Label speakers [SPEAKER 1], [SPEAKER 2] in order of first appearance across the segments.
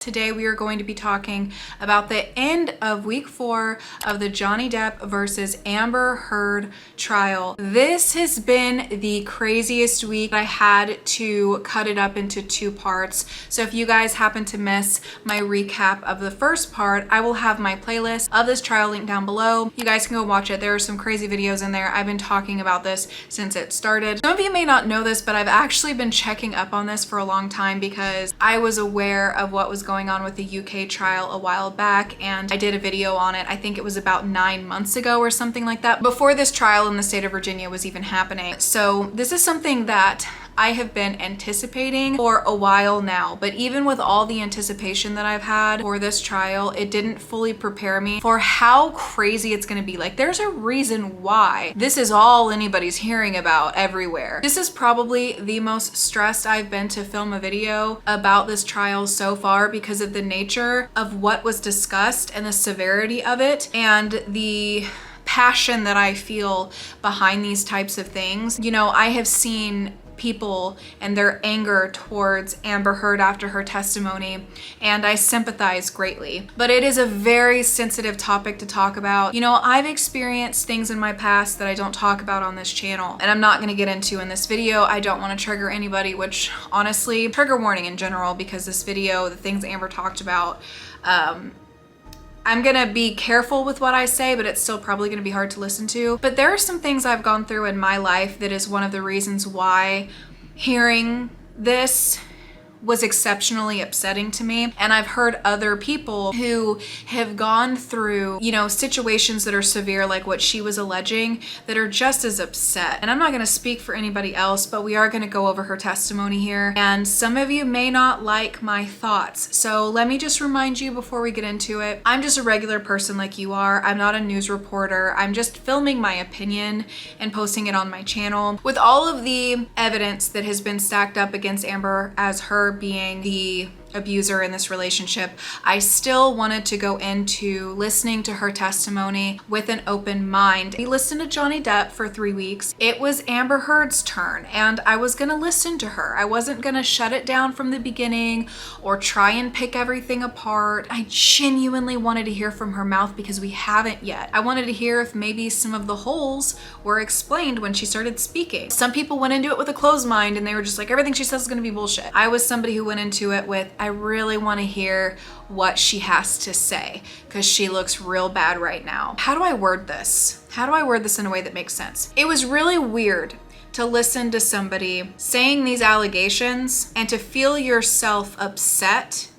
[SPEAKER 1] Today we are going to be talking about the end of week 4 of the Johnny Depp versus Amber Heard trial. This has been the craziest week. I had to cut it up into 2 parts. So if you guys happen to miss my recap of the first part, I will have my playlist of this trial linked down below. You guys can go watch it. There are some crazy videos in there. I've been talking about this since it started. Some of you may not know this, but I've actually been checking up on this for a long time because I was aware of what was going on with the UK trial a while back, and I did a video on it. I think it was about 9 months ago or something like that, before this trial in the state of Virginia was even happening. So this is something that I have been anticipating for a while now, but even with all the anticipation that I've had for this trial, it didn't fully prepare me for how crazy it's gonna be. Like, there's a reason why this is all anybody's hearing about everywhere. This is probably the most stressed I've been to film a video about this trial so far because of the nature of what was discussed and the severity of it and the passion that I feel behind these types of things. You know, I have seen people and their anger towards Amber Heard after her testimony, and I sympathize greatly. But it is a very sensitive topic to talk about. You know, I've experienced things in my past that I don't talk about on this channel, and I'm not gonna get into in this video. I don't wanna trigger anybody, which honestly, trigger warning in general, because this video, the things Amber talked about, I'm gonna be careful with what I say, but it's still probably gonna be hard to listen to. But there are some things I've gone through in my life that is one of the reasons why hearing this was exceptionally upsetting to me. And I've heard other people who have gone through, you know, situations that are severe like what she was alleging that are just as upset. And I'm not gonna speak for anybody else, but we are gonna go over her testimony here. And some of you may not like my thoughts. So let me just remind you before we get into it, I'm just a regular person like you are. I'm not a news reporter. I'm just filming my opinion and posting it on my channel. With all of the evidence that has been stacked up against Amber as her being the abuser in this relationship, I still wanted to go into listening to her testimony with an open mind. We listened to Johnny Depp for 3 weeks. It was Amber Heard's turn, and I was gonna listen to her. I wasn't gonna shut it down from the beginning or try and pick everything apart. I genuinely wanted to hear from her mouth because we haven't yet. I wanted to hear if maybe some of the holes were explained when she started speaking. Some people went into it with a closed mind and they were just like, everything she says is gonna be bullshit. I was somebody who went into it with, I really want to hear what she has to say because she looks real bad right now. How do I word this? How do I word this in a way that makes sense? It was really weird to listen to somebody saying these allegations and to feel yourself upset,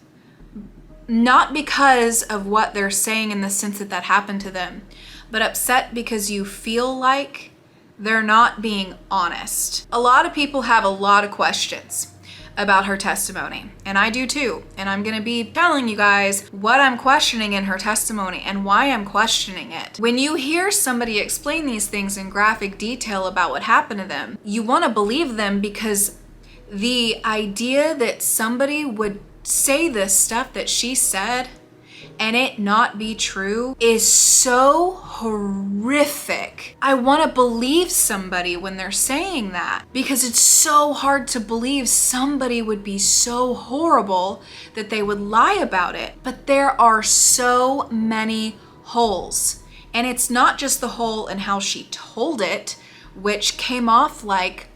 [SPEAKER 1] not because of what they're saying in the sense that that happened to them, but upset because you feel like they're not being honest. A lot of people have a lot of questions about her testimony, and I do too. And I'm gonna be telling you guys what I'm questioning in her testimony and why I'm questioning it. When you hear somebody explain these things in graphic detail about what happened to them, you wanna believe them because the idea that somebody would say this stuff that she said and it not be true is so horrific. I want to believe somebody when they're saying that because it's so hard to believe somebody would be so horrible that they would lie about it. But there are so many holes. And it's not just the hole in how she told it, which came off like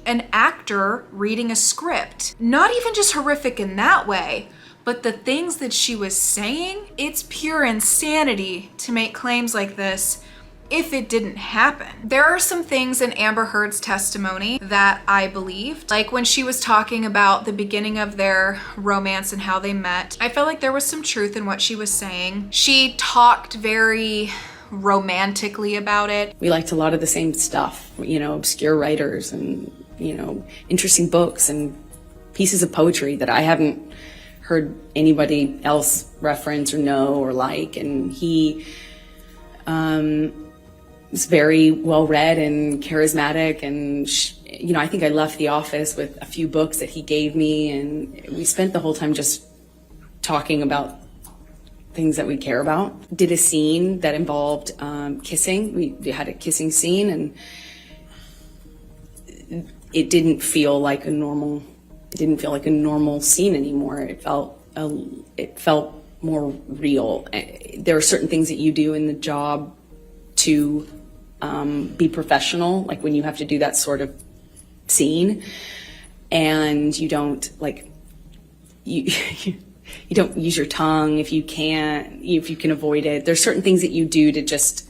[SPEAKER 1] an actor reading a script. Not even just horrific in that way, but the things that she was saying, it's pure insanity to make claims like this if it didn't happen. There are some things in Amber Heard's testimony that I believed, like when she was talking about the beginning of their romance and how they met. I felt like there was some truth in what she was saying. She talked very romantically about it.
[SPEAKER 2] We liked a lot of the same stuff, you know, obscure writers and, you know, interesting books and pieces of poetry that I haven't heard anybody else reference or know or like. And he was very well read and charismatic, and you know, I think I left the office with a few books that he gave me, and we spent the whole time just talking about things that we care about. Did a scene that involved kissing. We had a kissing scene, and it didn't feel like a normal scene anymore. It felt it felt more real. There are certain things that you do in the job to be professional, like when you have to do that sort of scene, and you don't you don't use your tongue if you can avoid it. There's certain things that you do to just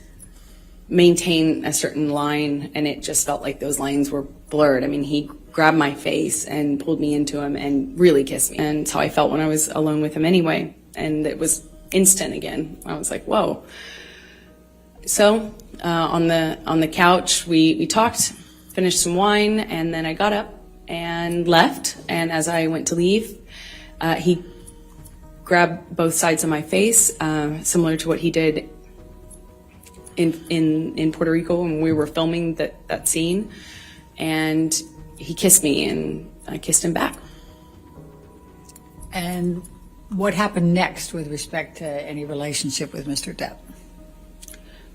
[SPEAKER 2] maintain a certain line, and it just felt like those lines were blurred. I mean, he grabbed my face and pulled me into him and really kissed me, and that's how I felt when I was alone with him anyway. And it was instant again. I was like, whoa. So on the couch, we talked, finished some wine, and then I got up and left. And as I went to leave, he grabbed both sides of my face, similar to what he did in Puerto Rico when we were filming that scene. And he kissed me, and I kissed him back.
[SPEAKER 3] And what happened next with respect to any relationship with Mr. Depp?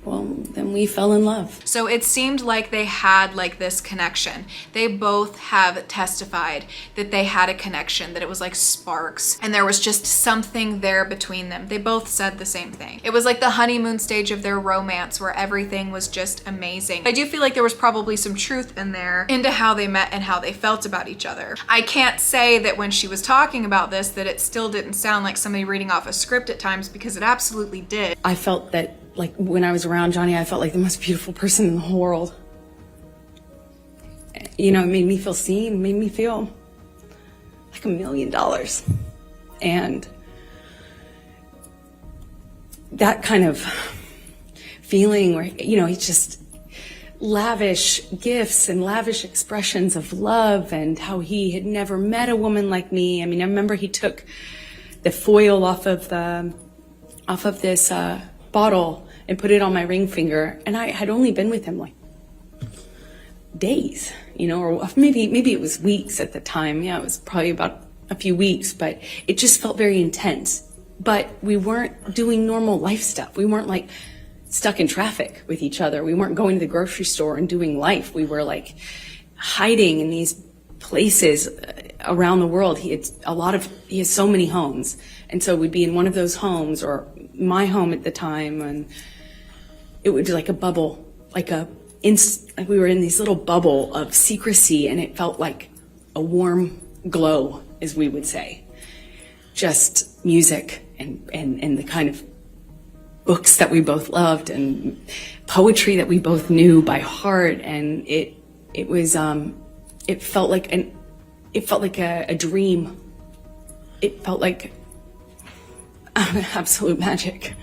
[SPEAKER 2] Well, then we fell in love.
[SPEAKER 1] So it seemed like they had like this connection. They both have testified that they had a connection, that it was like sparks, and there was just something there between them. They both said the same thing. It was like the honeymoon stage of their romance where everything was just amazing. I do feel like there was probably some truth in there into how they met and how they felt about each other. I can't say that when she was talking about this that it still didn't sound like somebody reading off a script at times, because it absolutely did.
[SPEAKER 2] I felt that, like, when I was around Johnny, I felt like the most beautiful person in the whole world. You know, it made me feel seen, made me feel like $1 million. And that kind of feeling where, you know, he's just lavish gifts and lavish expressions of love, and how he had never met a woman like me. I mean, I remember he took the foil off of this bottle and put it on my ring finger, and I had only been with him like days, you know, or maybe it was weeks at the time. Yeah, it was probably about a few weeks, but it just felt very intense. But we weren't doing normal life stuff. We weren't like stuck in traffic with each other. We weren't going to the grocery store and doing life. We were like hiding in these places around the world. He has so many homes, and so we'd be in one of those homes, or my home at the time, and it would be like a bubble, like we were in this little bubble of secrecy, and it felt like a warm glow, as we would say. Just music and the kind of books that we both loved, and poetry that we both knew by heart, and it felt like a dream. It felt like absolute magic.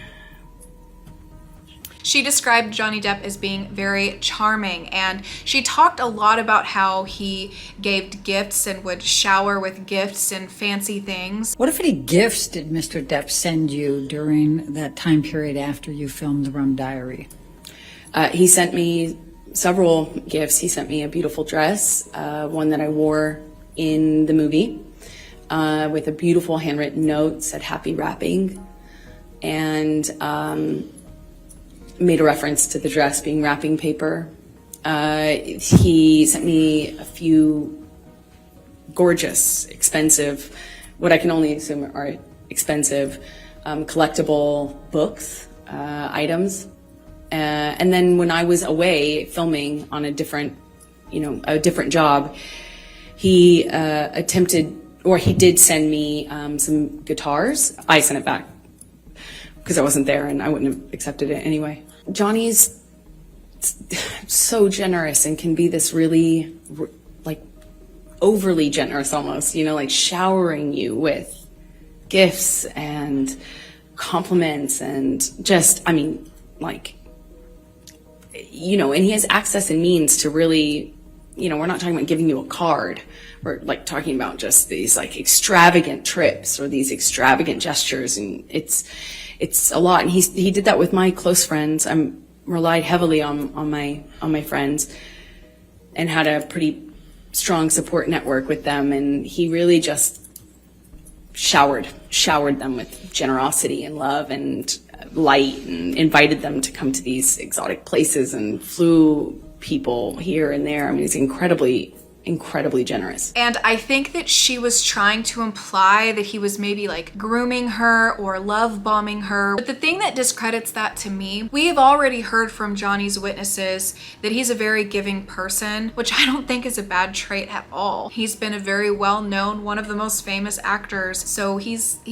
[SPEAKER 1] She described Johnny Depp as being very charming, and she talked a lot about how he gave gifts and would shower with gifts and fancy things.
[SPEAKER 3] What, if any, gifts did Mr. Depp send you during that time period after you filmed The Rum Diary?
[SPEAKER 2] He sent me several gifts. He sent me a beautiful dress, one that I wore in the movie, with a beautiful handwritten note, said happy wrapping, and made a reference to the dress being wrapping paper. He sent me a few gorgeous, expensive, what I can only assume are expensive, collectible books, items. And then when I was away filming on a different job, he he did send me some guitars. I sent it back because I wasn't there and I wouldn't have accepted it anyway. Johnny's so generous and can be this really, like, overly generous almost, you know, like showering you with gifts and compliments and just, I mean, like, you know, and he has access and means to really, you know, we're not talking about giving you a card. We're like talking about just these like extravagant trips or these extravagant gestures, and it's a lot. And he did that with my close friends. I relied heavily on my friends and had a pretty strong support network with them, and he really just showered them with generosity and love and light, and invited them to come to these exotic places and flew people here and there. I mean, he's incredibly incredibly generous.
[SPEAKER 1] And I think that she was trying to imply that he was maybe like grooming her or love bombing her. But the thing that discredits that to me, we have already heard from Johnny's witnesses that he's a very giving person, which I don't think is a bad trait at all. He's been a very well-known, one of the most famous actors. So he's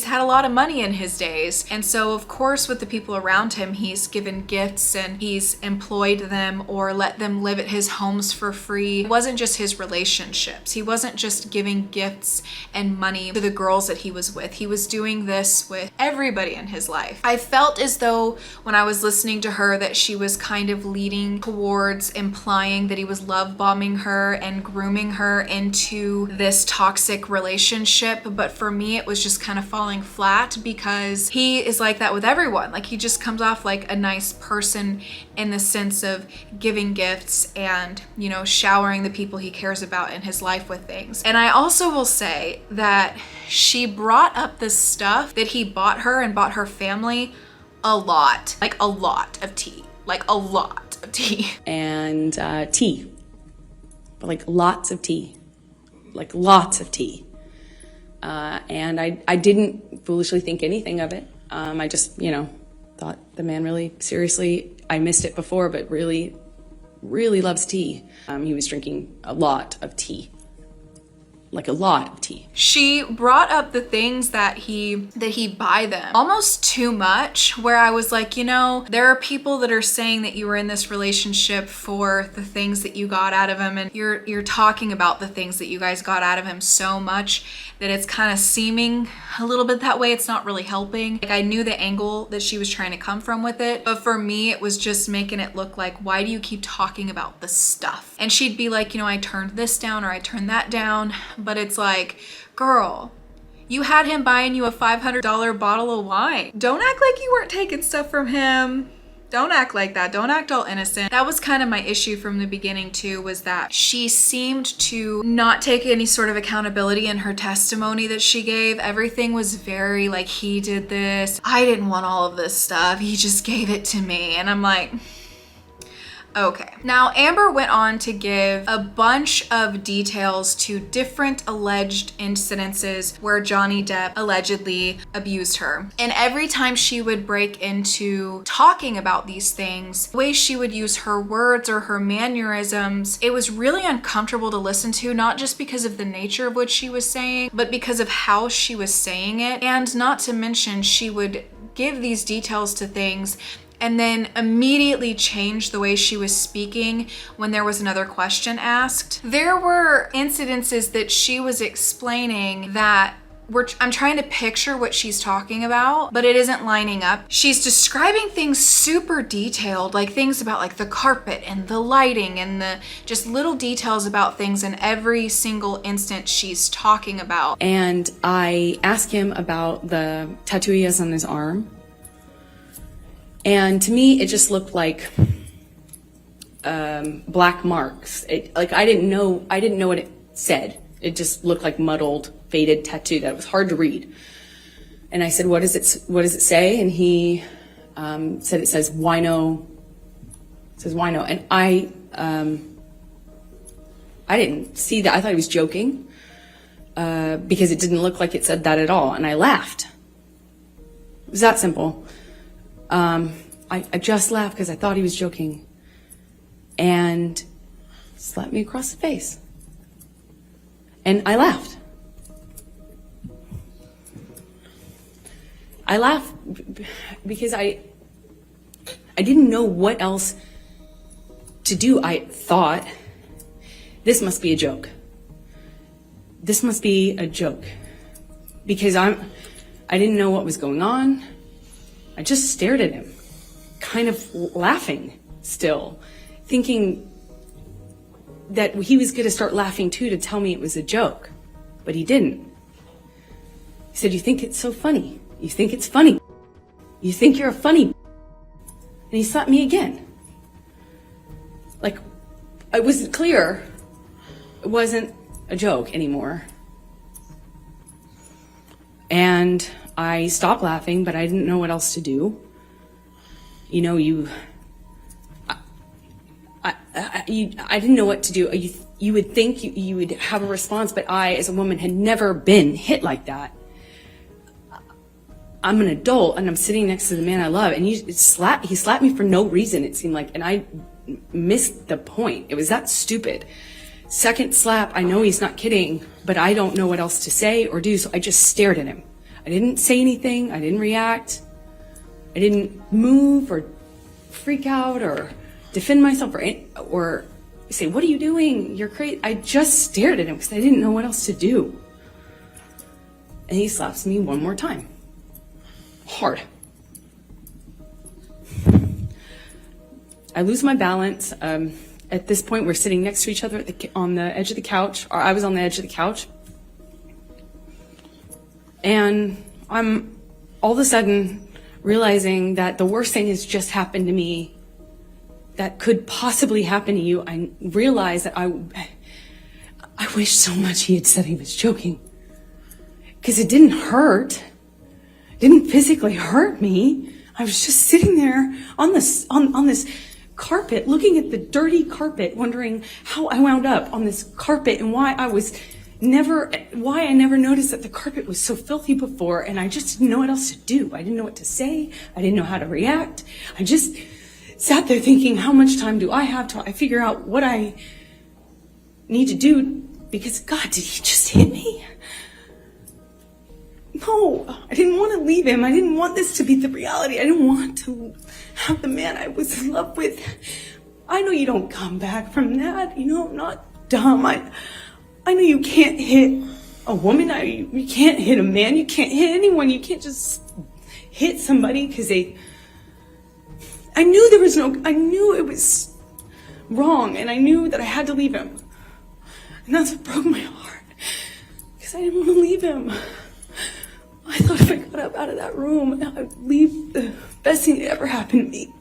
[SPEAKER 1] had a lot of money in his days. And so of course with the people around him, he's given gifts and he's employed them or let them live at his homes for free. It wasn't just his relationships. He wasn't just giving gifts and money to the girls that he was with. He was doing this with everybody in his life. I felt as though when I was listening to her that she was kind of leading towards implying that he was love bombing her and grooming her into this toxic relationship. But for me, it was just kind of falling flat because he is like that with everyone. Like he just comes off like a nice person in the sense of giving gifts and, you know, showering the people he cares about in his life with things. And I also will say that she brought up the stuff that he bought her and bought her family a lot, like a lot of tea, like a lot of tea.
[SPEAKER 2] And tea, like lots of tea, like lots of tea. And I didn't foolishly think anything of it. I just, you know, thought the man really seriously, I missed it before, but really loves tea. He was drinking a lot of tea, like a lot of tea.
[SPEAKER 1] She brought up the things that he buy them almost too much, where I was like, you know, there are people that are saying that you were in this relationship for the things that you got out of him, and you're talking about the things that you guys got out of him so much that it's kind of seeming a little bit that way. It's not really helping. Like I knew the angle that she was trying to come from with it, but for me it was just making it look like, why do you keep talking about the stuff? And she'd be like, you know, I turned this down or I turned that down, but it's like, girl, you had him buying you a $500 bottle of wine. Don't act like you weren't taking stuff from him. Don't act like that. Don't act all innocent. That was kind of my issue from the beginning too, was that she seemed to not take any sort of accountability in her testimony that she gave. Everything was very like, he did this. I didn't want all of this stuff. He just gave it to me. And I'm like, okay. Now, Amber went on to give a bunch of details to different alleged incidences where Johnny Depp allegedly abused her. And every time she would break into talking about these things, the way she would use her words or her mannerisms, it was really uncomfortable to listen to, not just because of the nature of what she was saying, but because of how she was saying it. And not to mention, she would give these details to things and then immediately change the way she was speaking when there was another question asked. There were incidences that she was explaining that I'm trying to picture what she's talking about, but it isn't lining up. She's describing things super detailed, like things about like the carpet and the lighting and the just little details about things in every single instance she's talking about.
[SPEAKER 2] And I asked him about the tattoo he has on his arm. And to me, it just looked like black marks. I didn't know what it said. It just looked like muddled, faded tattoo that was hard to read. And I said, what does it say? And he said it says wino. It says wino. And I didn't see that. I thought he was joking because it didn't look like it said that at all. And I laughed. It was that simple. I just laughed because I thought he was joking, and slapped me across the face. And I laughed. I laughed because I didn't know what else to do. I thought, this must be a joke. This must be a joke. Because I didn't know what was going on. I just stared at him, kind of laughing still, thinking that he was going to start laughing too to tell me it was a joke, but he didn't. He said, you think it's so funny? You think it's funny? You think you're a funny? And he slapped me again. Like, it was clear it wasn't a joke anymore. And I stopped laughing, but I didn't know what else to do. You know, I didn't know what to do. you would think you would have a response, but I, as a woman, had never been hit like that. I'm an adult and I'm sitting next to the man I love, and he slapped me for no reason, it seemed like, and I missed the point. It was that stupid. Second slap, I know he's not kidding, but I don't know what else to say or do, so I just stared at him. I didn't say anything, I didn't react, I didn't move or freak out or defend myself or say, what are you doing? You're crazy. I just stared at him because I didn't know what else to do. And he slaps me one more time. Hard. I lose my balance. At this point, we're sitting next to each other on the edge of the couch, or I was on the edge of the couch. And I'm all of a sudden realizing that the worst thing has just happened to me that could possibly happen to you. I realized that I wish so much he had said he was joking, because it didn't hurt. It didn't physically hurt me. I was just sitting there on this carpet, looking at the dirty carpet, wondering how I wound up on this carpet and why I never noticed that the carpet was so filthy before, and I just didn't know what else to do. I didn't know what to say. I didn't know how to react. I just sat there thinking, how much time do I have till I figure out what I need to do? Because, God, did he just hit me? No, I didn't want to leave him. I didn't want this to be the reality. I didn't want to have the man I was in love with. I know you don't come back from that. You know, I'm not dumb. I know you can't hit a woman. You can't hit a man. You can't hit anyone. You can't just hit somebody because I knew it was wrong, and I knew that I had to leave him. And that's what broke my heart, because I didn't want to leave him. I thought if I got up out of that room, I'd leave the best thing that ever happened to me.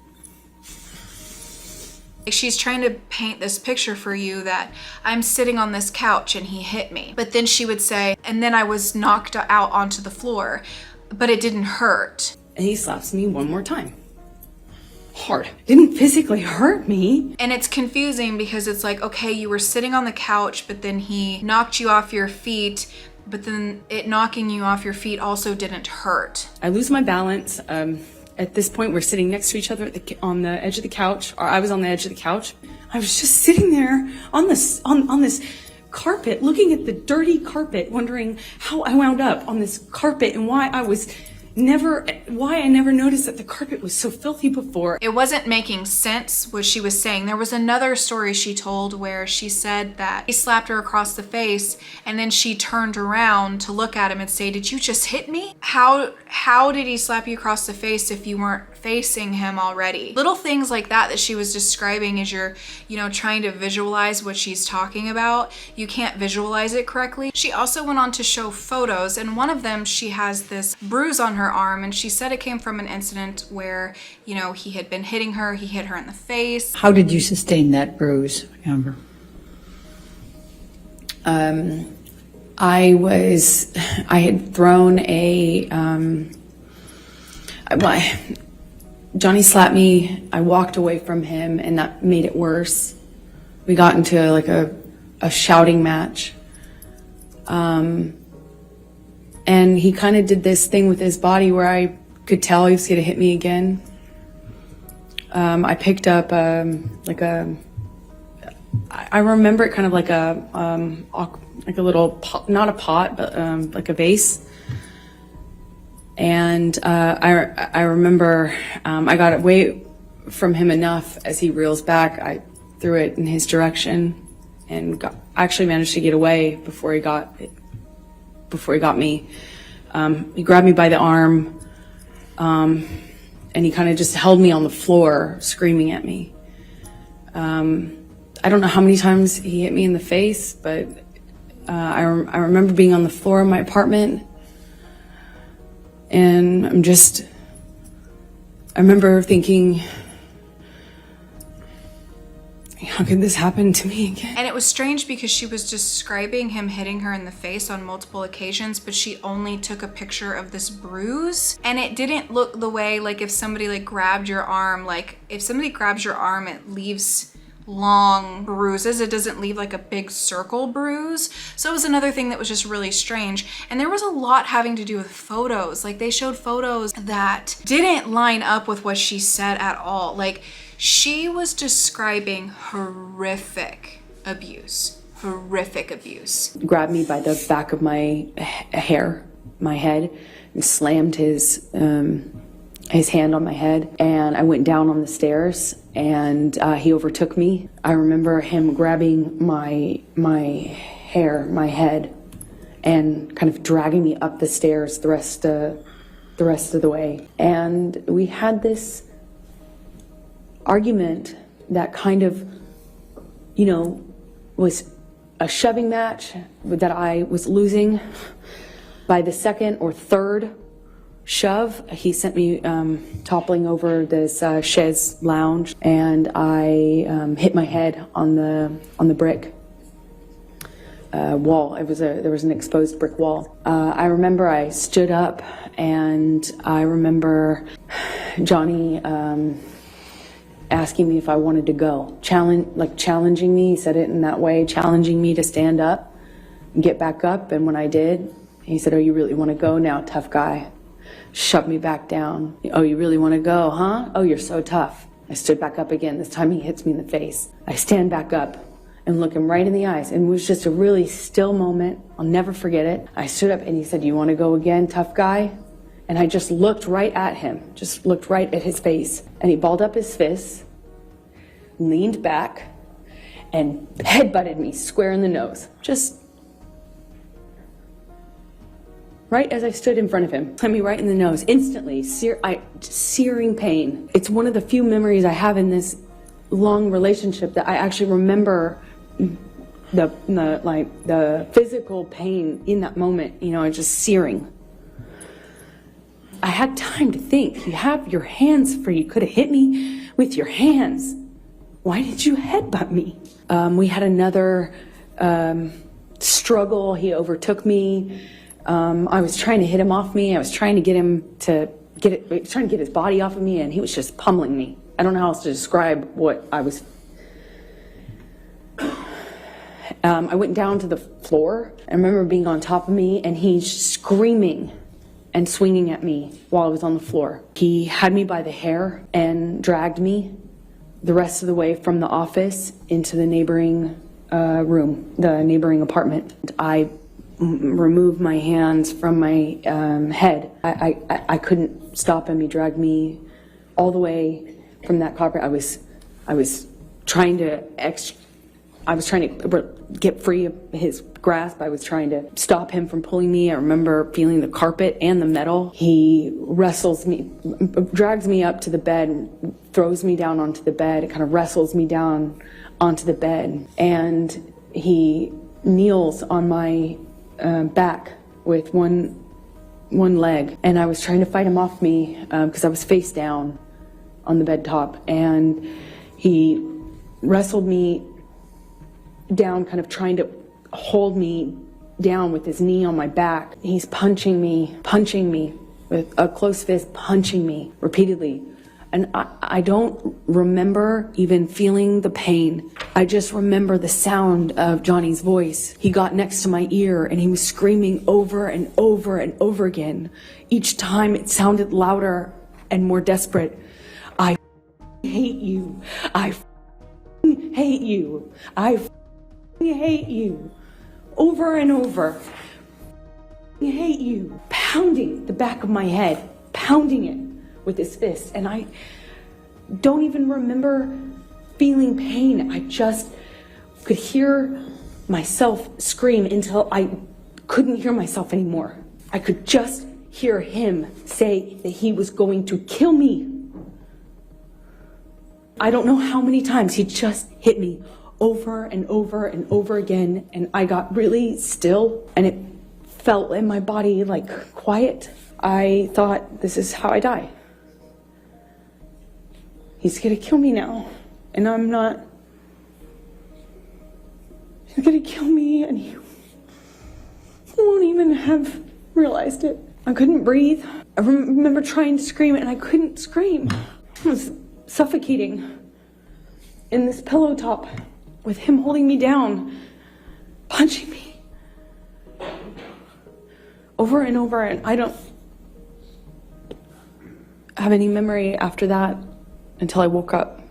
[SPEAKER 1] She's trying to paint this picture for you that I'm sitting on this couch and he hit me. But then she would say, and then I was knocked out onto the floor, but it didn't hurt.
[SPEAKER 2] And he slaps me one more time. Hard. Didn't physically hurt me.
[SPEAKER 1] And it's confusing because it's like, okay, you were sitting on the couch, but then he knocked you off your feet, but then it knocking you off your feet also didn't hurt.
[SPEAKER 2] I lose my balance. At this point, we're sitting next to each other on the edge of the couch, or I was on the edge of the couch. I was just sitting there on this carpet, looking at the dirty carpet, wondering how I wound up on this carpet and why I never noticed that the carpet was so filthy before.
[SPEAKER 1] It wasn't making sense what she was saying. There was another story she told where she said that he slapped her across the face, and then she turned around to look at him and say, did you just hit me? How did he slap you across the face if you weren't facing him already? Little things like that she was describing as you're, trying to visualize what she's talking about. You can't visualize it correctly. She also went on to show photos, and one of them she has this bruise on her arm, and she said it came from an incident where, he had been hitting her, he hit her in the face.
[SPEAKER 3] How did you sustain that bruise, Amber?
[SPEAKER 2] I had thrown Johnny slapped me, I walked away from him, and that made it worse. We got into like a shouting match. And he kind of did this thing with his body where I could tell he was going to hit me again. I picked up I remember it kind of like a little pot, not a pot, but like a vase. And I remember I got away from him enough as he reels back. I threw it in his direction and actually managed to get away before he got me. He grabbed me by the arm, and he kind of just held me on the floor, screaming at me. I don't know how many times he hit me in the face, but I remember being on the floor of my apartment, and I remember thinking, how could this happen to me again?
[SPEAKER 1] And it was strange because she was describing him hitting her in the face on multiple occasions, but she only took a picture of this bruise, and it didn't look the way, like if somebody grabbed your arm, it leaves long bruises. It doesn't leave like a big circle bruise. So it was another thing that was just really strange. And there was a lot having to do with photos. Like they showed photos that didn't line up with what she said at all. Like she was describing horrific abuse. Horrific abuse.
[SPEAKER 2] Grabbed me by the back of my hair, my head, and slammed his hand on my head, and I went down on the stairs, and he overtook me. I remember him grabbing my hair, my head, and kind of dragging me up the stairs the rest of the way. And we had this argument that kind of, was a shoving match that I was losing. By the second or third shove, he sent me toppling over this chaise lounge, and I hit my head on the brick wall. There was an exposed brick wall. I remember I stood up, and I remember Johnny asking me if I wanted to go, challenging me. He said it in that way, challenging me to stand up and get back up. And when I did, he said, "Oh, you really want to go now, tough guy?" Shoved me back down. "Oh, you really want to go, huh? Oh, you're so tough." I stood back up again. This time he hits me in the face. I stand back up and look him right in the eyes. And it was just a really still moment. I'll never forget it. I stood up and he said, "You want to go again, tough guy?" And I just looked right at him, just looked right at his face. And he balled up his fists, leaned back, and headbutted me square in the nose. Just right as I stood in front of him, hit me right in the nose. Instantly, searing pain. It's one of the few memories I have in this long relationship that I actually remember the physical pain in that moment, just searing. I had time to think. You have your hands free. You could have hit me with your hands. Why did you headbutt me? We had another struggle. He overtook me. I was trying to hit him off me. I was trying to get him to trying to get his body off of me, and he was just pummeling me. I don't know how else to describe what I was. I went down to the floor. I remember being on top of me, and he's screaming and swinging at me while I was on the floor. He had me by the hair and dragged me the rest of the way from the office into the neighboring room, the neighboring apartment. I removed my hands from my head. I couldn't stop him. He dragged me all the way from that carpet. I was trying to get free of his grasp. I was trying to stop him from pulling me. I remember feeling the carpet and the metal. He wrestles me, drags me up to the bed, throws me down onto the bed. It kind of wrestles me down onto the bed, and he kneels on my back with one leg, and I was trying to fight him off me because I was face down on the bed top, and he wrestled me down, kind of trying to hold me down with his knee on my back. He's punching me with a closed fist, punching me repeatedly. And I don't remember even feeling the pain. I just remember the sound of Johnny's voice. He got next to my ear and he was screaming over and over and over again. Each time it sounded louder and more desperate. "I hate you. I hate you. I hate you." Over and over. "I hate you." Pounding the back of my head, pounding it with his fist. And I don't even remember feeling pain. I just could hear myself scream until I couldn't hear myself anymore. I could just hear him say that he was going to kill me. I don't know how many times he just hit me over and over and over again, and I got really still, and it felt in my body like quiet. I thought, this is how I die. He's gonna kill me now, and I'm not. He's gonna kill me, and he won't even have realized it. I couldn't breathe. I remember trying to scream, and I couldn't scream. I was suffocating. in this pillow top with him holding me down, punching me over and over, and I don't have any memory after that until I woke up.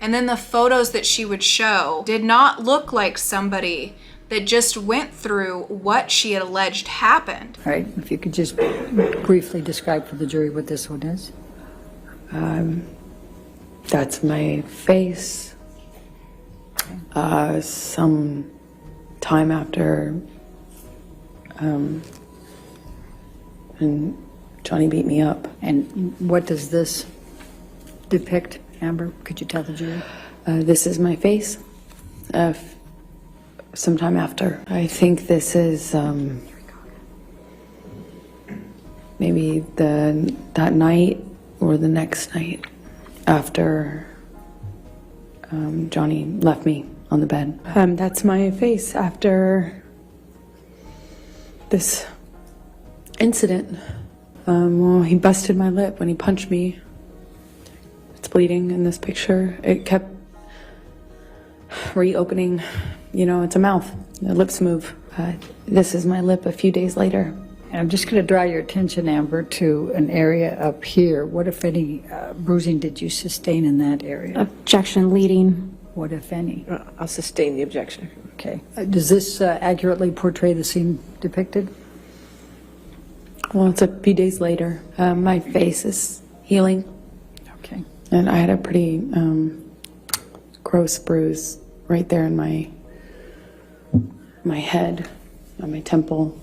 [SPEAKER 1] And then the photos that she would show did not look like somebody that just went through what she had alleged happened.
[SPEAKER 3] All right, if you could just briefly describe for the jury what this one is.
[SPEAKER 2] That's my face. Some time after, and Johnny beat me up.
[SPEAKER 3] And what does this depict, Amber? Could you tell the jury?
[SPEAKER 2] This is my face. Sometime after. I think this is maybe that night or the next night after Johnny left me on the bed. That's my face after this incident. Well, he busted my lip when he punched me. It's bleeding in this picture. It kept reopening. You know, it's a mouth. The lips move. This is my lip a few days later.
[SPEAKER 3] And I'm just going to draw your attention, Amber, to an area up here. What, if any, bruising did you sustain in that area?
[SPEAKER 4] Objection leading.
[SPEAKER 3] What, if any?
[SPEAKER 5] I'll sustain the objection.
[SPEAKER 3] Okay. Does this accurately portray the scene depicted?
[SPEAKER 2] Well, it's a few days later. My face is healing.
[SPEAKER 3] Okay.
[SPEAKER 2] And I had a pretty gross bruise right there in my head, on my temple.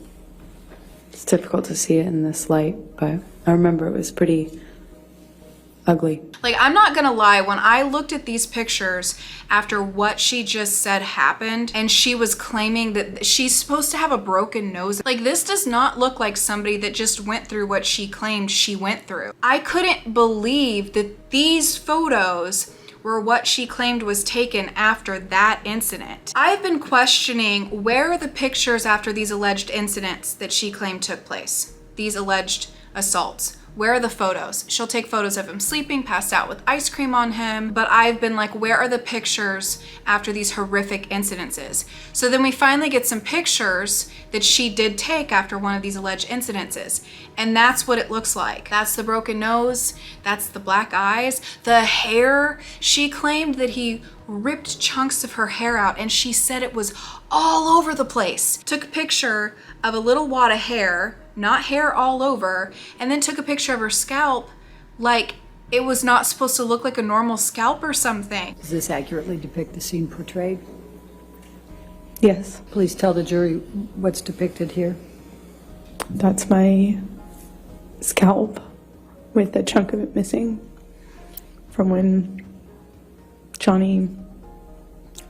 [SPEAKER 2] It's difficult to see it in this light, but I remember it was pretty ugly.
[SPEAKER 1] Like, I'm not gonna lie, when I looked at these pictures after what she just said happened, and she was claiming that she's supposed to have a broken nose, like, this does not look like somebody that just went through what she claimed she went through. I couldn't believe that these photos were what she claimed was taken after that incident. I've been questioning, where are the pictures after these alleged incidents that she claimed took place? These alleged assaults. Where are the photos? She'll take photos of him sleeping, passed out with ice cream on him, but I've been like, where are the pictures after these horrific incidences? So then we finally get some pictures that she did take after one of these alleged incidences. And that's what it looks like. That's the broken nose, that's the black eyes, the hair. She claimed that he ripped chunks of her hair out, and she said it was all over the place. Took a picture of a little wad of hair, not hair all over, and then took a picture of her scalp like it was not supposed to look like a normal scalp or something.
[SPEAKER 3] Does this accurately depict the scene portrayed?
[SPEAKER 2] Yes.
[SPEAKER 3] Please tell the jury what's depicted here.
[SPEAKER 2] That's my scalp with a chunk of it missing from when Johnny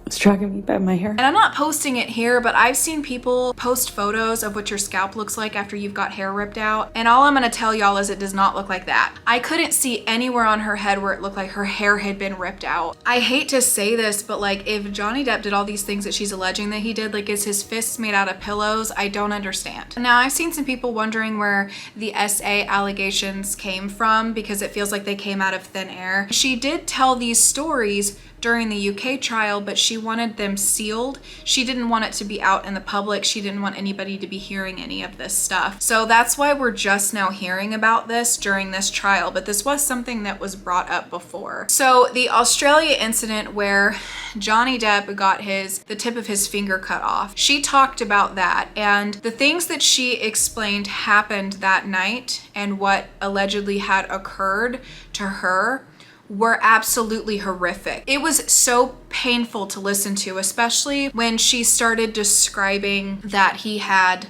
[SPEAKER 2] was dragging me by my hair.
[SPEAKER 1] And I'm not posting it here, but I've seen people post photos of what your scalp looks like after you've got hair ripped out. And all I'm gonna tell y'all is it does not look like that. I couldn't see anywhere on her head where it looked like her hair had been ripped out. I hate to say this, but like, if Johnny Depp did all these things that she's alleging that he did, like, is his fists made out of pillows? I don't understand. Now, I've seen some people wondering where the SA allegations came from because it feels like they came out of thin air. She did tell these stories during the UK trial, but she wanted them sealed. She didn't want it to be out in the public. She didn't want anybody to be hearing any of this stuff. So that's why we're just now hearing about this during this trial, but this was something that was brought up before. So the Australia incident where Johnny Depp got the tip of his finger cut off, she talked about that, and the things that she explained happened that night and what allegedly had occurred to her were absolutely horrific. It was so painful to listen to, especially when she started describing that he had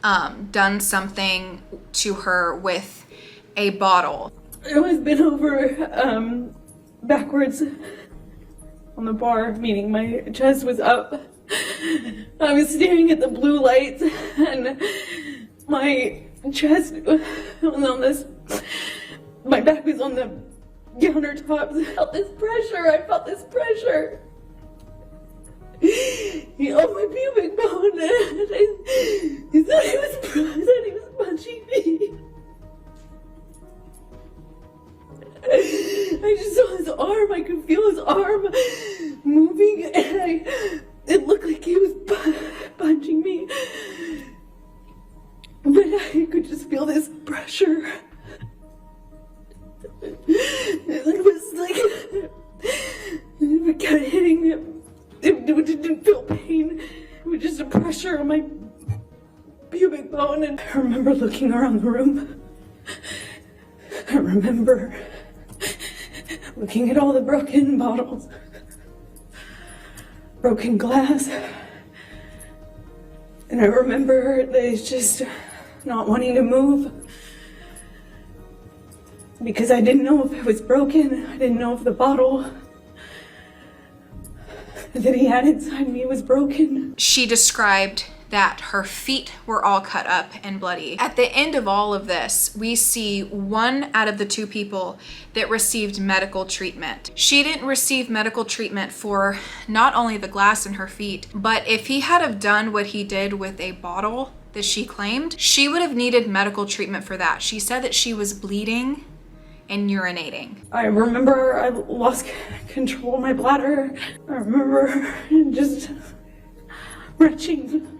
[SPEAKER 1] done something to her with a bottle.
[SPEAKER 2] I was bent over backwards on the bar, meaning my chest was up. I was staring at the blue lights and my chest was on this, my back was on the countertops. I felt this pressure. He held my pubic bone and he thought he was punching me. I just saw his
[SPEAKER 4] this pressure. It was like, it kept hitting me. It didn't feel pain. It was just a pressure on my pubic bone. And I remember looking around the room. I remember looking at all the broken bottles, broken glass. And I remember they just not wanting to move because I didn't know if it was broken. I didn't know if the bottle that he had inside me was broken.
[SPEAKER 1] She described that her feet were all cut up and bloody. At the end of all of this, we see one out of the two people that received medical treatment. She didn't receive medical treatment for not only the glass in her feet, but if he had have done what he did with a bottle that she claimed, she would have needed medical treatment for that. She said that she was bleeding and urinating.
[SPEAKER 4] I remember I lost control of my bladder. I remember just retching.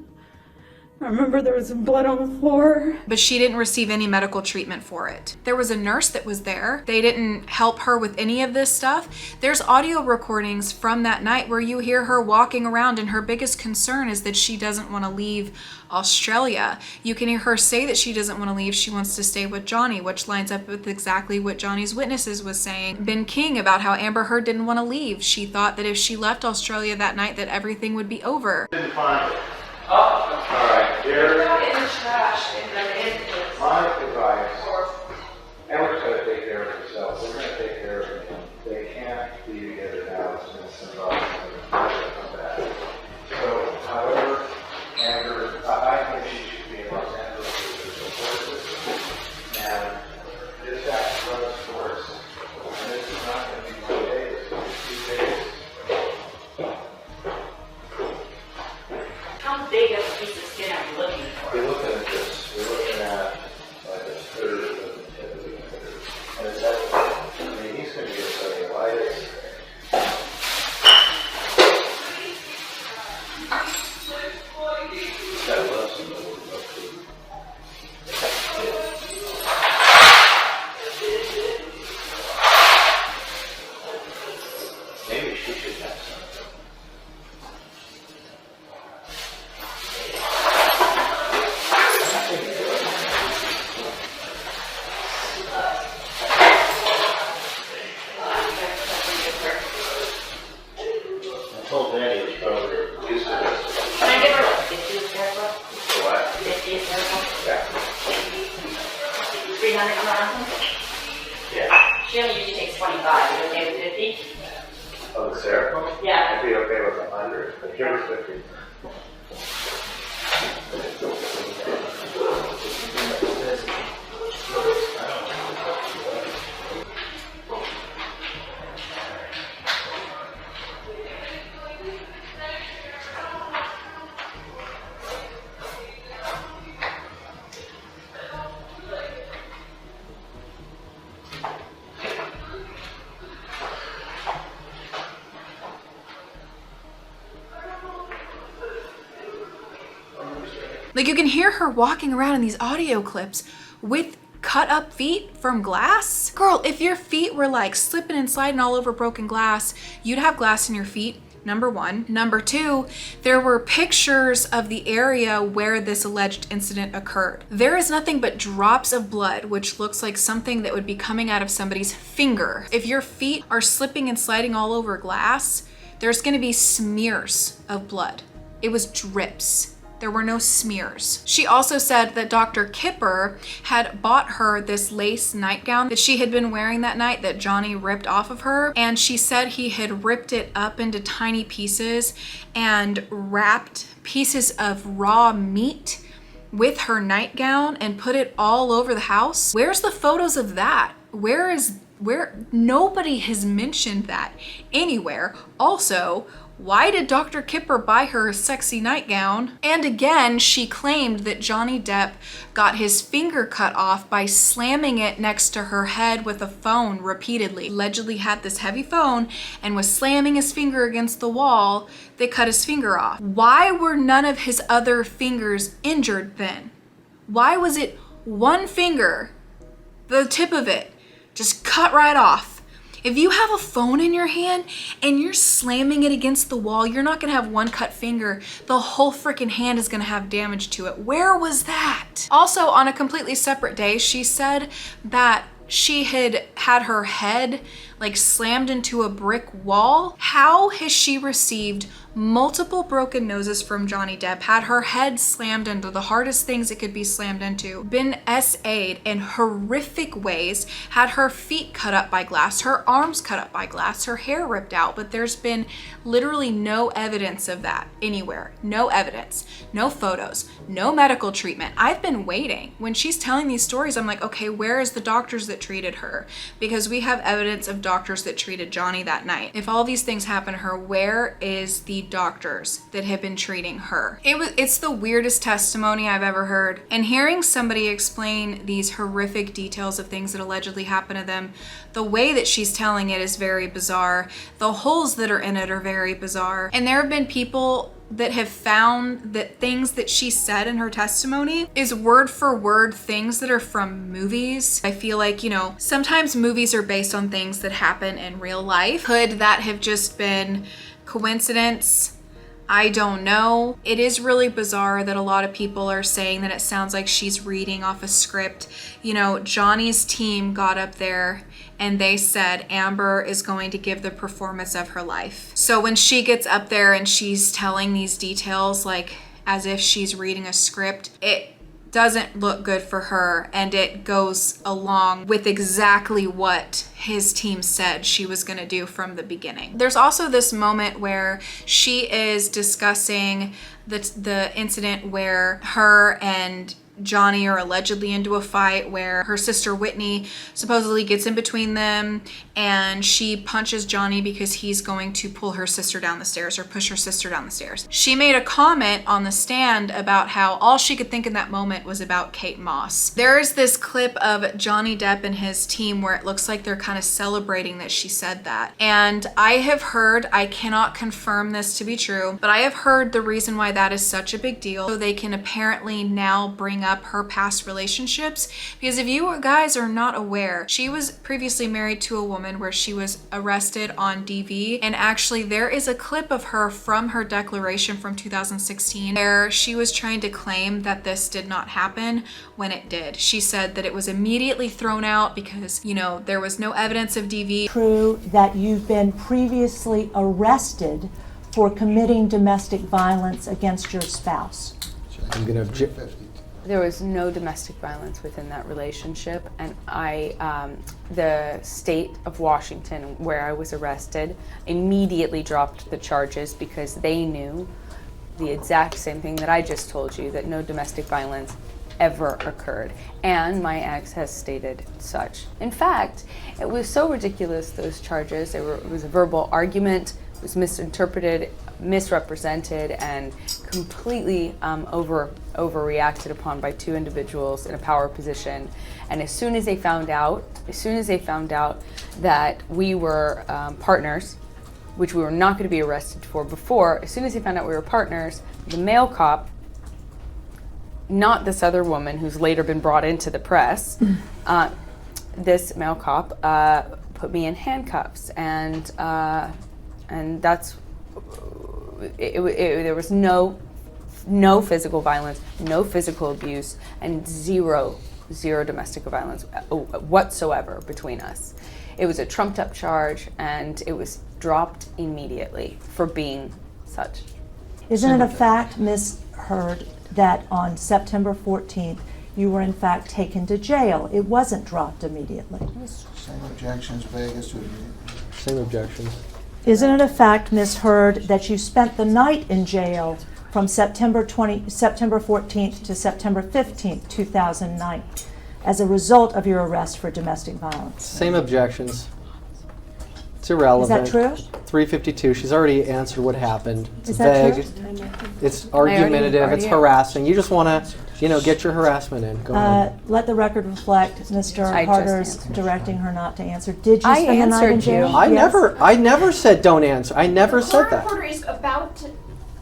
[SPEAKER 4] I remember there was some blood on the floor.
[SPEAKER 1] But she didn't receive any medical treatment for it. There was a nurse that was there. They didn't help her with any of this stuff. There's audio recordings from that night where you hear her walking around and her biggest concern is that she doesn't want to leave Australia. You can hear her say that she doesn't want to leave. She wants to stay with Johnny, which lines up with exactly what Johnny's witnesses was saying. Ben King about how Amber Heard didn't want to leave. She thought that if she left Australia that night that everything would be over.
[SPEAKER 6] Didn't find it. Oh, all right. Here.
[SPEAKER 7] In the trash in the
[SPEAKER 6] My advice. Amber's got to take care of herself. We're going to take care of him. They can't be together now. It's going to send off and come back. So, however, Amber, I think she should be in Los Angeles with her support system. And this has to run its course. And this is not going to be 1 day. It's going to be 2 days.
[SPEAKER 7] How big of a piece of skin are you looking for?
[SPEAKER 6] We're looking at this. We're looking at like a third of the tip of the finger. And it's that, I mean, he's going to get cellulitis. He's got less than the food. Maybe she should have something. I told Danny to probably use it.
[SPEAKER 7] Can I give her 50 of haircut?
[SPEAKER 6] What?
[SPEAKER 7] 50 of haircut?
[SPEAKER 6] Yeah.
[SPEAKER 7] 300 around?
[SPEAKER 6] Yeah.
[SPEAKER 7] She only usually takes 25. Is it okay with 50?
[SPEAKER 6] Oh, the Sarah?
[SPEAKER 7] Yeah.
[SPEAKER 6] I'd be okay with 100, but give her 50.
[SPEAKER 1] Like you can hear her walking around in these audio clips with cut up feet from glass. Girl, if your feet were like slipping and sliding all over broken glass, you'd have glass in your feet. Number one. Number two, there were pictures of the area where this alleged incident occurred. There is nothing but drops of blood, which looks like something that would be coming out of somebody's finger. If your feet are slipping and sliding all over glass, there's gonna be smears of blood. It was drips. There were no smears. She also said that Dr. Kipper had bought her this lace nightgown that she had been wearing that night that Johnny ripped off of her. And she said he had ripped it up into tiny pieces and wrapped pieces of raw meat with her nightgown and put it all over the house. Where's the photos of that? Where nobody has mentioned that anywhere. Also, why did Dr. Kipper buy her a sexy nightgown? And again, she claimed that Johnny Depp got his finger cut off by slamming it next to her head with a phone repeatedly. Allegedly had this heavy phone and was slamming his finger against the wall that cut his finger off. Why were none of his other fingers injured then? Why was it one finger, the tip of it, just cut right off. If you have a phone in your hand and you're slamming it against the wall, you're not gonna have one cut finger. The whole freaking hand is gonna have damage to it. Where was that? Also, on a completely separate day, she said that she had her head like slammed into a brick wall. How has she received multiple broken noses from Johnny Depp, had her head slammed into the hardest things it could be slammed into, been SA'd in horrific ways, had her feet cut up by glass, her arms cut up by glass, her hair ripped out, but there's been literally no evidence of that anywhere. No evidence, no photos, no medical treatment. I've been waiting. When she's telling these stories, I'm like, okay, where is the doctors that treated her? Because we have evidence of doctors that treated Johnny that night. If all these things happen to her, where is the doctors that have been treating her? It's the weirdest testimony I've ever heard. And hearing somebody explain these horrific details of things that allegedly happened to them, the way that she's telling it is very bizarre. The holes that are in it are very bizarre. And there have been people that have found that things that she said in her testimony is word for word things that are from movies. I feel like, sometimes movies are based on things that happen in real life. Could that have just been coincidence? I don't know. It is really bizarre that a lot of people are saying that it sounds like she's reading off a script. Johnny's team got up there and they said Amber is going to give the performance of her life. So when she gets up there and she's telling these details like as if she's reading a script, it doesn't look good for her, and it goes along with exactly what his team said she was going to do from the beginning. There's also this moment where she is discussing the incident where her and Johnny are allegedly into a fight, where her sister Whitney supposedly gets in between them and she punches Johnny because he's going to pull her sister down the stairs or push her sister down the stairs. She made a comment on the stand about how all she could think in that moment was about Kate Moss. There is this clip of Johnny Depp and his team where it looks like they're kind of celebrating that she said that. And I have heard, I cannot confirm this to be true, but I have heard the reason why that is such a big deal, so they can apparently now bring up her past relationships. Because if you guys are not aware, she was previously married to a woman where she was arrested on DV, and actually there is a clip of her from her declaration from 2016 where she was trying to claim that this did not happen when it did. She said that it was immediately thrown out because there was no evidence of DV.
[SPEAKER 8] True that you've been previously arrested for committing domestic violence against your spouse?
[SPEAKER 9] I'm going to object.
[SPEAKER 2] There was no domestic violence within that relationship, and the state of Washington, where I was arrested, immediately dropped the charges because they knew the exact same thing that I just told you, that no domestic violence ever occurred, and my ex has stated such. In fact, it was so ridiculous, those charges. It was a verbal argument, it was misinterpreted, misrepresented, and completely overreacted upon by two individuals in a power position. And as soon as they found out that we were partners, which we were not going to be arrested for before, as soon as they found out we were partners, the male cop, not this other woman who's later been brought into the press, this male cop put me in handcuffs, and that's there was no physical violence, no physical abuse, and zero domestic violence whatsoever between us. It was a trumped up charge, and it was dropped immediately for being such.
[SPEAKER 8] Isn't it a fact, Ms. Heard, that on September 14th you were in fact taken to jail? It wasn't dropped immediately.
[SPEAKER 6] Same objections, Vegas.
[SPEAKER 9] Same objections.
[SPEAKER 8] Isn't it a fact, Ms. Heard, that you spent the night in jail from September 14th to September 15th, 2009, as a result of your arrest for domestic violence?
[SPEAKER 9] Same objections. It's irrelevant.
[SPEAKER 8] Is that true?
[SPEAKER 9] 352. She's already answered what happened. It's
[SPEAKER 8] Is that
[SPEAKER 9] vague.
[SPEAKER 8] true?
[SPEAKER 9] It's argumentative.
[SPEAKER 2] already
[SPEAKER 9] It's harassing. You just want to, get your harassment in. Go ahead.
[SPEAKER 8] Let the record reflect Mr.
[SPEAKER 2] I just
[SPEAKER 8] Harder's
[SPEAKER 2] answered.
[SPEAKER 8] directing her not to answer. Did you
[SPEAKER 2] I
[SPEAKER 8] spend the night in
[SPEAKER 2] answered you.
[SPEAKER 8] jail?
[SPEAKER 9] I
[SPEAKER 8] Yes.
[SPEAKER 9] never said don't answer. I never said that.
[SPEAKER 7] Reporter is about to.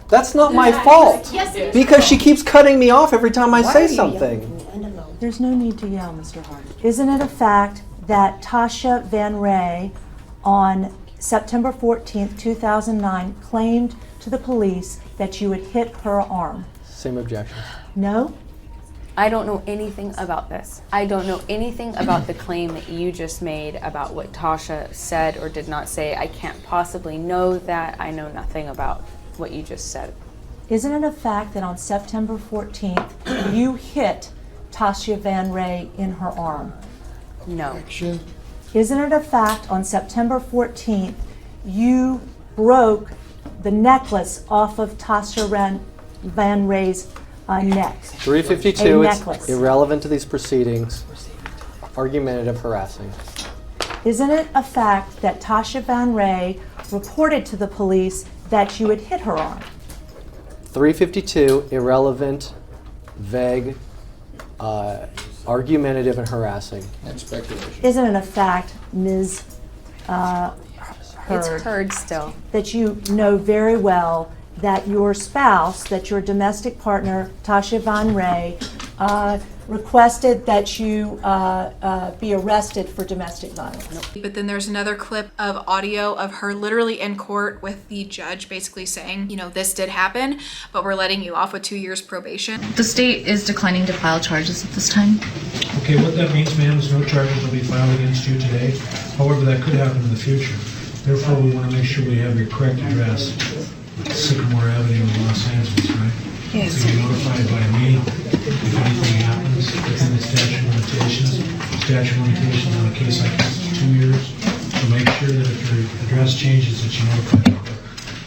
[SPEAKER 9] That's not my fault.
[SPEAKER 7] Yes, it is.
[SPEAKER 9] Because she keeps cutting me off every time I say something.
[SPEAKER 8] There's no need to yell, Mr. Hart. Isn't it a fact that Tasha Van Ray on September 14th, 2009 claimed to the police that you had hit her arm?
[SPEAKER 9] Same objection.
[SPEAKER 8] No?
[SPEAKER 2] I don't know anything about this. I don't know anything about the claim that you just made about what Tasha said or did not say. I can't possibly know that. I know nothing about what you just said.
[SPEAKER 8] Isn't it a fact that on September 14th you hit Tasha Van Ray in her arm?
[SPEAKER 2] No.
[SPEAKER 8] Isn't it a fact on September 14th you broke the necklace off of Tasha Van Ray's neck?
[SPEAKER 9] 352,
[SPEAKER 8] A
[SPEAKER 9] it's
[SPEAKER 8] necklace.
[SPEAKER 9] irrelevant to these proceedings. Argumentative harassing.
[SPEAKER 8] Isn't it a fact that Tasha Van Ray reported to the police that you had hit her arm?
[SPEAKER 9] 352, irrelevant, vague, argumentative, and harassing.
[SPEAKER 10] And speculation.
[SPEAKER 8] Isn't it a fact, Ms.
[SPEAKER 2] It's
[SPEAKER 8] Heard,
[SPEAKER 2] heard still.
[SPEAKER 8] that you know very well that your spouse, that your domestic partner, Tasha Van Ray, requested that you be arrested for domestic violence?
[SPEAKER 1] But then there's another clip of audio of her literally in court with the judge basically saying, you know, this did happen, but we're letting you off with 2 years probation.
[SPEAKER 11] The state is declining to file charges at this time.
[SPEAKER 12] Okay, what that means, ma'am, is no charges will be filed against you today. However, that could happen in the future. Therefore, we want to make sure we have your correct address. Sycamore Avenue in Los Angeles, right?
[SPEAKER 11] Yes.
[SPEAKER 12] So you're notified by me if anything happens within the statute of limitations. Statute of limitations on a case like this is 2 years. So make sure that if your address changes that you notify me.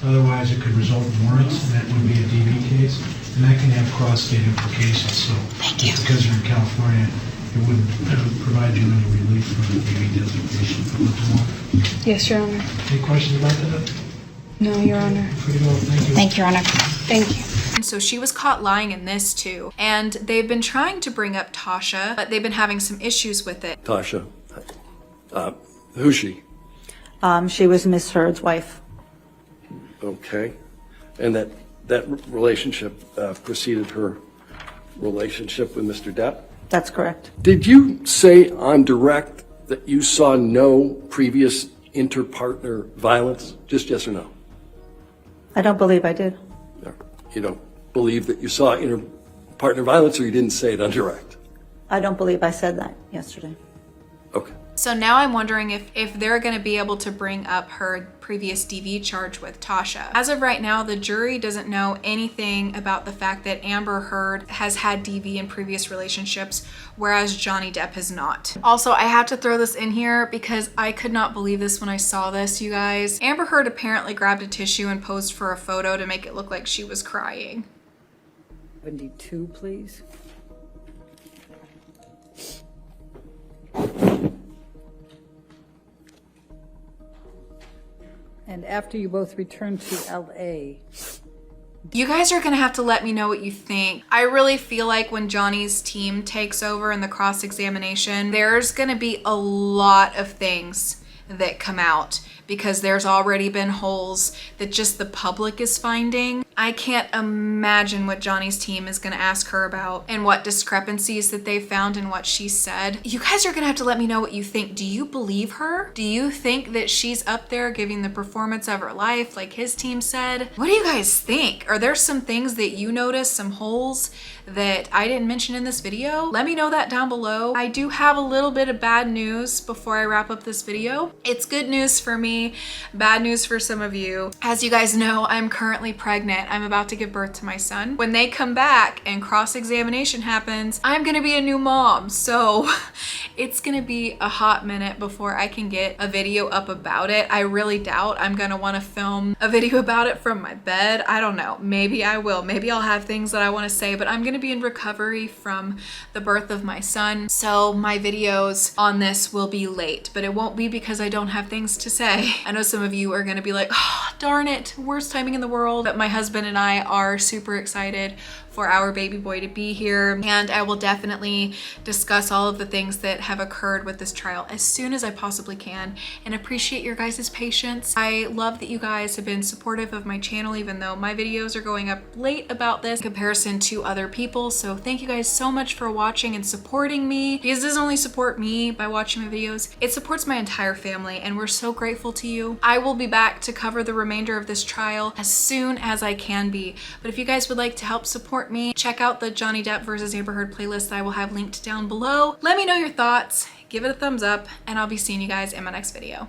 [SPEAKER 12] Otherwise, it could result in warrants, and that would be a DV case, and that can have cross-state implications. So because you're in California, it wouldn't provide you any relief from the DV designation for Baltimore.
[SPEAKER 11] Yes, Your Honor.
[SPEAKER 12] Any questions about that?
[SPEAKER 11] No, Your Honor.
[SPEAKER 12] Free to go. Thank you.
[SPEAKER 11] Thank you, Your Honor. Thank you.
[SPEAKER 1] And so she was caught lying in this too. And they've been trying to bring up Tasha, but they've been having some issues with it.
[SPEAKER 10] Tasha, who's she?
[SPEAKER 13] She was Miss Heard's wife.
[SPEAKER 10] Okay. And that relationship preceded her relationship with Mr. Depp?
[SPEAKER 13] That's correct.
[SPEAKER 10] Did you say on direct that you saw no previous inter-partner violence? Just yes or no?
[SPEAKER 13] I don't believe I did.
[SPEAKER 10] No. You don't believe that you saw inter-partner violence, or you didn't say it on direct?
[SPEAKER 13] I don't believe I said that yesterday.
[SPEAKER 10] Okay.
[SPEAKER 1] So now I'm wondering if they're going to be able to bring up her previous DV charge with Tasha. As of right now, the jury doesn't know anything about the fact that Amber Heard has had DV in previous relationships, whereas Johnny Depp has not. Also, I have to throw this in here because I could not believe this when I saw this, you guys. Amber Heard apparently grabbed a tissue and posed for a photo to make it look like she was crying.
[SPEAKER 3] 72, please. And after you both return to LA,
[SPEAKER 1] you guys are gonna have to let me know what you think. I really feel like when Johnny's team takes over in the cross-examination, there's gonna be a lot of things that come out because there's already been holes that just the public is finding. I can't imagine what Johnny's team is gonna ask her about and what discrepancies that they found in what she said. You guys are gonna have to let me know what you think. Do you believe her? Do you think that she's up there giving the performance of her life like his team said? What do you guys think? Are there some things that you noticed, some holes that I didn't mention in this video? Let me know that down below. I do have a little bit of bad news before I wrap up this video. It's good news for me, bad news for some of you. As you guys know, I'm currently pregnant. I'm about to give birth to my son. When they come back and cross-examination happens, I'm gonna be a new mom. So it's gonna be a hot minute before I can get a video up about it. I really doubt I'm gonna wanna film a video about it from my bed. I don't know, maybe I will. Maybe I'll have things that I wanna say, but I'm gonna be in recovery from the birth of my son. So my videos on this will be late, but it won't be because I don't have things to say. I know some of you are gonna be like, oh, darn it, worst timing in the world. But my husband and I are super excited for our baby boy to be here. And I will definitely discuss all of the things that have occurred with this trial as soon as I possibly can, and appreciate your guys' patience. I love that you guys have been supportive of my channel, even though my videos are going up late about this in comparison to other people. So thank you guys so much for watching and supporting me, because it doesn't only support me by watching my videos, it supports my entire family, and we're so grateful to you. I will be back to cover the remainder of this trial as soon as I can be. But if you guys would like to help support me, check out the Johnny Depp versus Amber Heard playlist that I will have linked down below. Let me know your thoughts, give it a thumbs up, and I'll be seeing you guys in my next video.